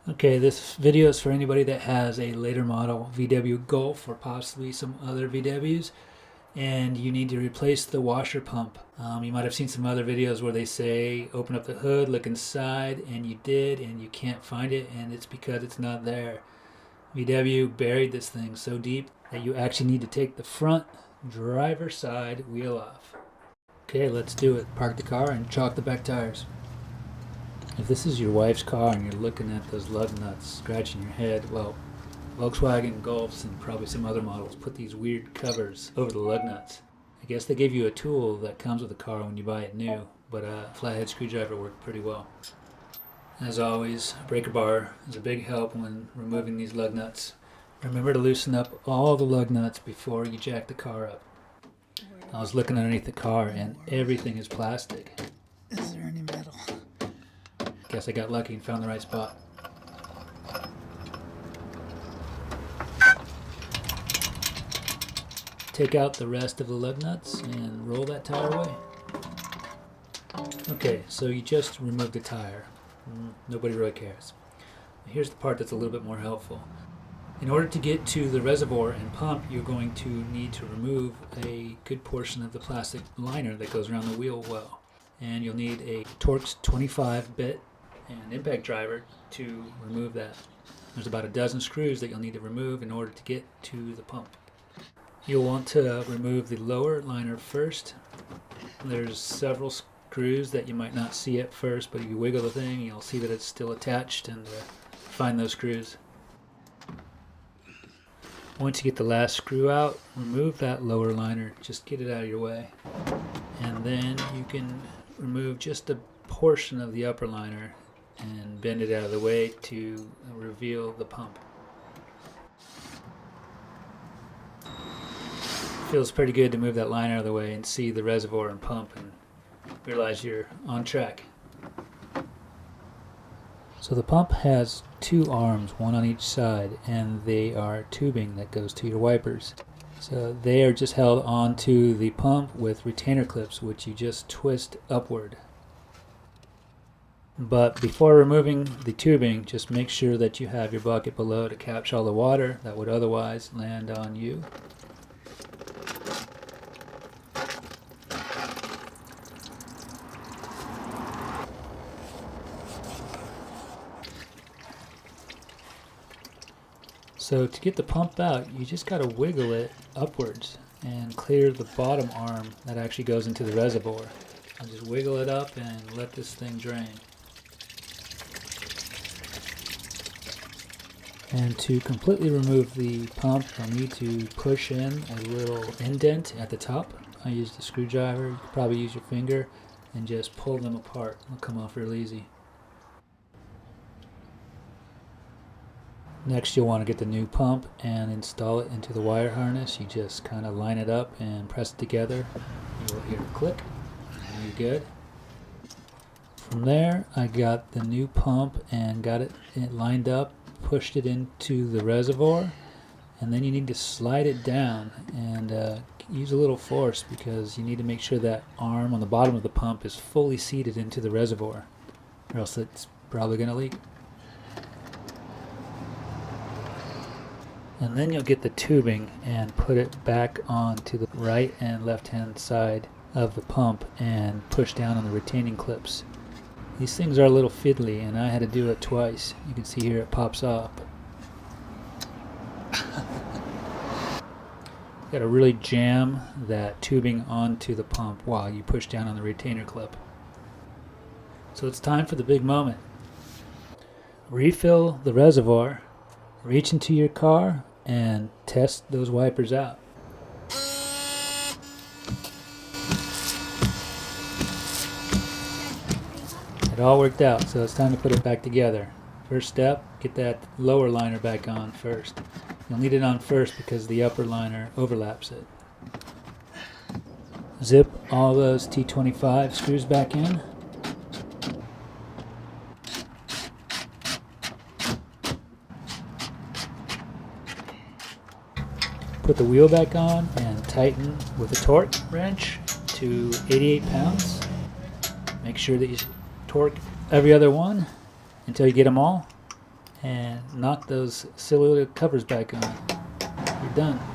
Okay, this video is for anybody that has a later model VW Golf or possibly some other VWs, and you need to replace the washer pump. You might have seen some other videos where they say open up the hood, look inside, and you did, and you can't find it, and it's because it's not there. VW buried this thing so deep that you actually need to take the front driver's side wheel off. Okay, let's do it. Park the car and chock the back tires. If this is your wife's car and you're looking at those lug nuts, scratching your head, well, Volkswagen Golfs and probably some other models put these weird covers over the lug nuts. I guess they give you a tool that comes with the car when you buy it new, but a flathead screwdriver worked pretty well. As always, a breaker bar is a big help when removing these lug nuts. Remember to loosen up all the lug nuts before you jack the car up. I was looking underneath the car and everything is plastic. Is there any metal? Guess I got lucky and found the right spot. Take out the rest of the lug nuts and roll that tire away. Okay, so you just removed the tire. Nobody really cares. Here's the part that's a little bit more helpful. In order to get to the reservoir and pump, you're going to need to remove a good portion of the plastic liner that goes around the wheel well. And you'll need a Torx T25 bit and impact driver to remove that. There's about a dozen screws that you'll need to remove in order to get to the pump. You'll want to remove the lower liner first. There's several screws that you might not see at first, but if you wiggle the thing, you'll see that it's still attached, and find those screws. Once you get the last screw out, remove that lower liner. Just get it out of your way. And then you can remove just a portion of the upper liner and bend it out of the way to reveal the pump. Feels pretty good to move that liner out of the way and see the reservoir and pump and realize you're on track. So the pump has two arms, one on each side, and they are tubing that goes to your wipers. So they are just held onto the pump with retainer clips, which you just twist upward. But before removing the tubing, just make sure that you have your bucket below to capture all the water that would otherwise land on you. So to get the pump out, you just got to wiggle it upwards and clear the bottom arm that actually goes into the reservoir. I'll just wiggle it up and let this thing drain. And to completely remove the pump, you'll need to push in a little indent at the top. I used a screwdriver. You could probably use your finger and just pull them apart. They'll come off real easy. Next, you'll want to get the new pump and install it into the wire harness. You just kind of line it up and press it together. You will hear a click, and you're good. From there, I got the new pump and got it lined up, pushed it into the reservoir, and then you need to slide it down and use a little force because you need to make sure that arm on the bottom of the pump is fully seated into the reservoir, or else it's probably going to leak. And then you'll get the tubing and put it back onto the right and left hand side of the pump and push down on the retaining clips. These things are a little fiddly and I had to do it twice. You can see here it pops off. Got to really jam that tubing onto the pump while you push down on the retainer clip. So it's time for the big moment. Refill the reservoir, reach into your car, and test those wipers out. It all worked out, so it's time to put it back together. First step, get that lower liner back on first. You'll need it on first because the upper liner overlaps it. Zip all those T25 screws back in. Put the wheel back on and tighten with a torque wrench to 88 pounds. Make sure that you torque every other one until you get them all. and knock those silly little covers back on. You're done.